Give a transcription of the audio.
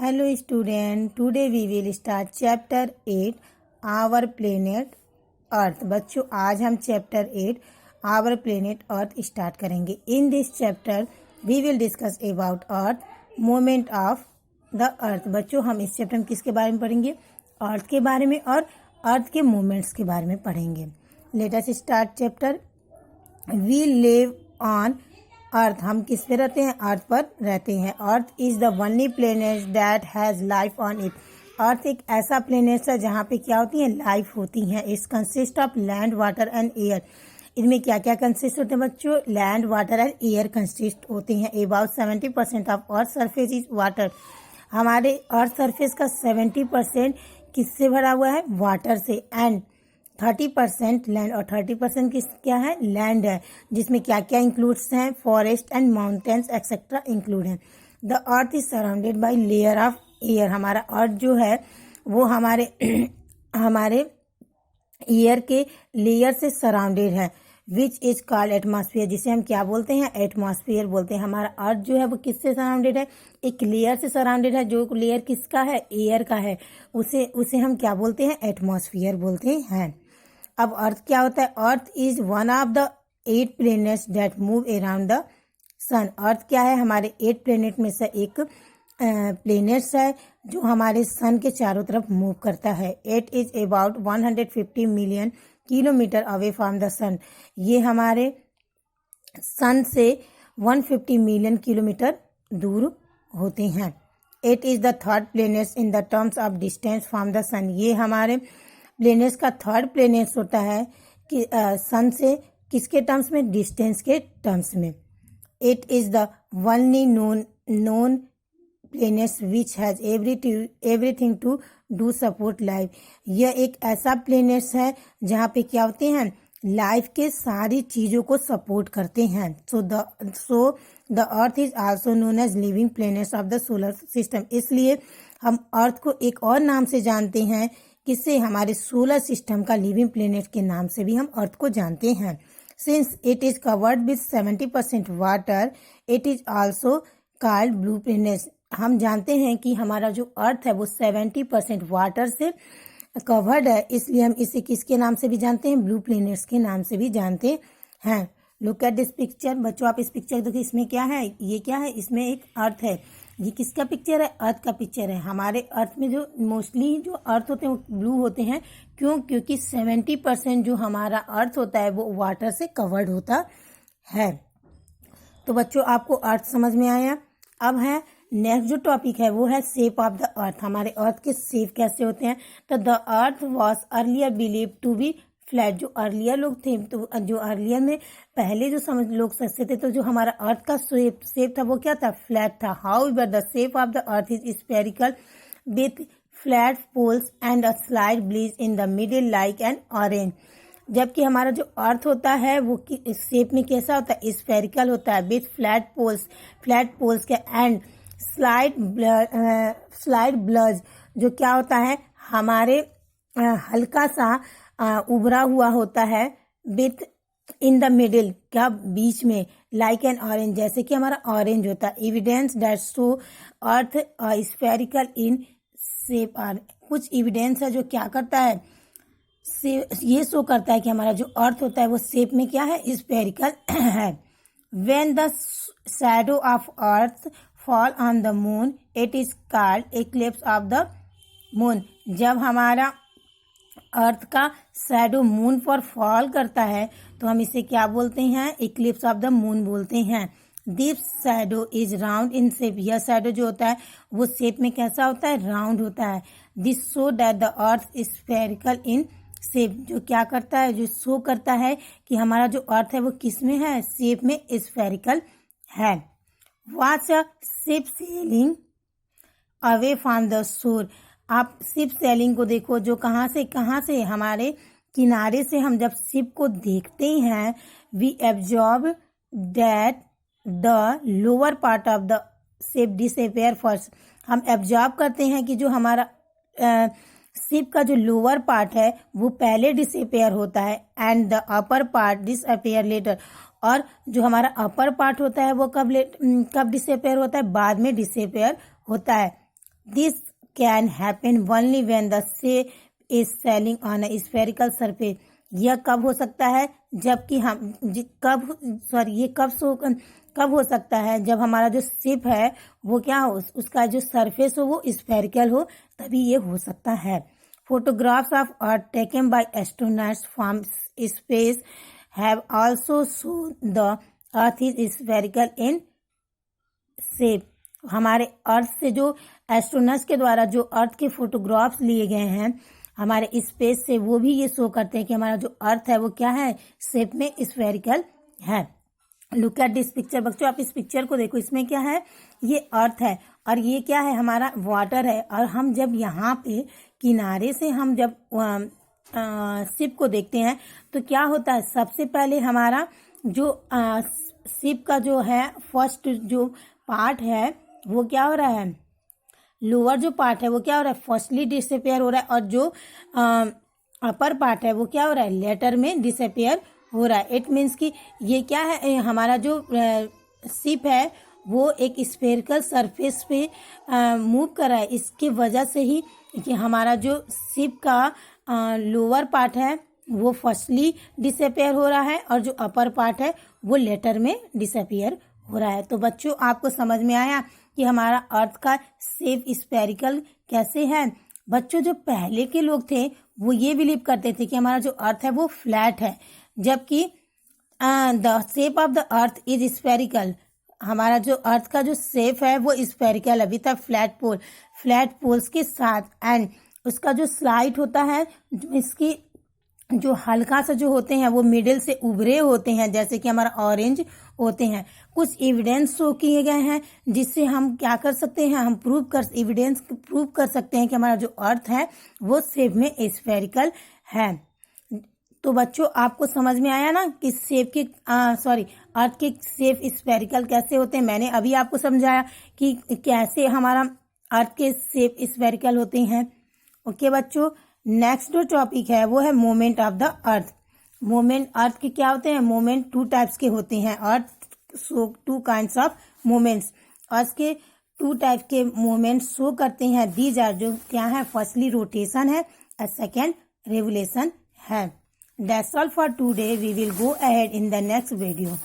Hello student, today we will start chapter 8 our planet earth। बच्चों आज हम chapter 8 our planet earth start करेंगे। In this chapter we will discuss about earth, movement of the earth। बच्चों हम इस chapter में किसके बारे में पढ़ेंगे? अर्थ के बारे में और अर्थ के मूवमेंट्स के बारे में पढ़ेंगे। Let us start chapter. We live on earth, हम किस पे रहते हैं? अर्थ पर रहते हैं। Earth is the only planet that has life on it. Earth एक ऐसा प्लेनेट है जहाँ पे क्या होती है? लाइफ होती है। It's consist of land, water and air. इनमें क्या क्या कंसिस्ट होते हैं बच्चों? Land, water and air consist होते हैं। About 70% of earth surface is water. हमारे अर्थ सरफेस का 70% किससे भरा हुआ है? वाटर से। एंड 30% लैंड, और 30% किस क्या है? लैंड है, जिसमें क्या क्या इंक्लूड्स हैं? Forest and mountains etcetera include हैं। The earth is surrounded by layer of air. हमारा अर्थ जो है वो हमारे हमारे एयर के लेयर से सराउंडेड है, विच इज कॉल्ड एटमॉस्फेयर, जिसे हम क्या बोलते हैं? एटमॉस्फेयर बोलते हैं। हमारा अर्थ जो है वो किससे सराउंडेड है? एक लेयर से सराउंडेड है। जो लेयर किसका है? एयर का है। उसे हम क्या बोलते हैं? एटमॉस्फेयर बोलते हैं। अब अर्थ क्या होता है? Earth is one of the 8 planets that move around the sun. Earth क्या है? हमारे 8 प्लेनेट में से एक प्लेनेट्स है जो हमारे सन के चारों तरफ मूव करता है। It is about 150 million kilometre away from the sun. ये हमारे सन से 150 मिलियन किलोमीटर दूर होते हैं। It is the third planet in the terms of distance from the sun. ये हमारे प्लेनेट्स का थर्ड प्लेनेट्स होता है कि सन से किसके टर्म्स में? डिस्टेंस के टर्म्स में। It is the only known planets which has everything to do support life. यह एक ऐसा प्लेनेट्स है जहाँ पे क्या होते हैं? लाइफ के सारी चीज़ों को सपोर्ट करते हैं। So the earth is also known as living planets of the solar system. इसलिए हम अर्थ को एक और नाम से जानते हैं, किससे? हमारे सोलर सिस्टम का लिविंग प्लेनेट के नाम से भी हम अर्थ को जानते हैं। Since it is covered with 70% water, it is also called blue planet. हम जानते हैं कि हमारा जो अर्थ है वो 70% वाटर से कवर्ड है, इसलिए हम इसे किसके नाम से भी जानते हैं? ब्लू प्लेनेट्स के नाम से भी जानते हैं। Look at this picture. बच्चों आप इस पिक्चर देखिए, इसमें क्या है? ये क्या है? इसमें एक अर्थ है। ये किसका पिक्चर है? अर्थ का पिक्चर है। हमारे अर्थ में जो मोस्टली जो अर्थ होते हैं वो ब्लू होते हैं। क्यों? क्योंकि 70% जो हमारा अर्थ होता है वो वाटर से कवर्ड होता है। तो बच्चों आपको अर्थ समझ में आया। अब है नेक्स्ट जो टॉपिक है वो है शेप ऑफ द अर्थ। हमारे अर्थ के शेप कैसे होते हैं? तो the earth was earlier believe to be flat. जो अर्लियर लोग थे, तो जो अर्लियर में पहले जो समझ लोग समझते थे, तो जो हमारा अर्थ का शेप था वो क्या था? फ्लैट था। However the shape of the earth is spherical with flat poles and a slight bulge in the middle like an orange. जबकि हमारा जो अर्थ होता है वो इस शेप में कैसा होता है? स्फेरिकल होता है विथ फ्लैट पोल्स के एंड स्लाइड ब्लज, जो क्या होता है? हमारे हल्का सा उभरा हुआ होता है विथ इन द मिडिल, क्या? बीच में, लाइक एन ऑरेंज, जैसे कि हमारा ऑरेंज होता है। Evidence that show earth spherical in shape are. कुछ एविडेंस है जो क्या करता है? ये शो करता है कि हमारा जो अर्थ होता है वो शेप में क्या है? स्फेरिकल है। When the shadow of earth fall on the moon, it is called eclipse of the moon. जब हमारा अर्थ का शैडो मून पर फॉल करता है तो हम इसे क्या बोलते हैं? एक्लिप्स ऑफ द मून बोलते हैं। This shadow is round in shape. यह शैडो जो होता है वो शेप में कैसा होता है? राउंड होता है। This show that the earth is spherical in shape. जो क्या करता है? जो शो करता है कि हमारा जो अर्थ है वो किस में है? शेप में स्फेरिकल है। Watch a ship selling away from the shore. आप शिप सेलिंग को देखो, जो कहाँ से? हमारे किनारे से हम जब शिप को देखते हैं, we absorb that the lower part of the ship disappear first. हम एब्जॉर्ब करते हैं कि जो हमारा शिप का जो लोअर पार्ट है वो पहले डिसअपियर होता है, and the upper part disappear later. और जो हमारा अपर पार्ट होता है वो कब डिसअपियर होता है? बाद में डिसअपियर होता है। This can happen only when the shape is selling on a spherical surface. यह कब हो सकता है, जबकि हम ये कब हो सकता है, जब हमारा जो शिप है वो क्या हो, उसका जो सरफेस हो वो स्फेरिकल हो, तभी ये हो सकता है। Photographs of earth taken by astronauts from space have also shown the earth is spherical in shape. हमारे अर्थ से जो एस्ट्रोनॉट्स के द्वारा जो अर्थ के फोटोग्राफ्स लिए गए हैं हमारे स्पेस से, वो भी ये शो करते हैं कि हमारा जो अर्थ है वो क्या है, शेप में स्फेरिकल है। Look at this picture. बच्चों आप इस पिक्चर को देखो, इसमें क्या है, ये अर्थ है और ये क्या है, हमारा वाटर है। और हम जब यहाँ पे किनारे से हम जब शिप को देखते हैं तो क्या होता है, सबसे पहले हमारा जो शिप का जो है फर्स्ट जो पार्ट है वो क्या हो रहा है, लोअर जो पार्ट है वो क्या हो रहा है, फर्स्टली डिसअपियर हो रहा है, और जो अपर पार्ट है वो क्या हो रहा है, लेटर में डिसअपियर हो रहा है। इट मीन्स कि ये क्या है, हमारा जो शिप है वो एक स्फेरिकल सरफेस पे मूव कर रहा है। इसकी वजह से ही कि हमारा जो शिप का लोअर पार्ट है वो फर्स्टली डिसअपियर हो रहा है और जो अपर पार्ट है वो लेटर में डिसअपियर हो रहा है। तो बच्चों आपको समझ में आया कि हमारा अर्थ का शेप स्फेरिकल कैसे है। बच्चों जो पहले के लोग थे वो ये बिलीव करते थे कि हमारा जो अर्थ है वो फ्लैट है, जबकि the shape of the earth is spherical. हमारा जो अर्थ का जो शेप है वो स्फेरिकल है विद फ्लैट पोल्स के साथ, एंड उसका जो स्लाइट होता है, इसकी जो हल्का सा जो होते हैं वो मिडिल से उभरे होते हैं, जैसे कि हमारा ऑरेंज होते हैं। कुछ एविडेंस शो किए गए हैं जिससे हम क्या कर सकते हैं, हम प्रूव कर सकते हैं कि हमारा जो अर्थ है वो शेप में स्फेरिकल है। तो बच्चों आपको समझ में आया ना कि अर्थ के शेप स्फेरिकल कैसे होते हैं। मैंने अभी आपको समझाया कि कैसे हमारा अर्थ के शेप स्फेरिकल होते हैं। ओके बच्चों, नेक्स्ट जो टॉपिक है वो है moment of the earth. Moment earth के क्या होते हैं, मोमेंट 2 टाइप्स के होते हैं। अर्थ शो 2 काइंड्स ऑफ मोमेंट्स। अर्थ के 2 टाइप के मोमेंट्स शो करते हैं। दीज आर, जो क्या है, फर्स्टली रोटेशन है और सेकेंड रेवोल्यूशन है। That's all for today. We will go ahead in the next video.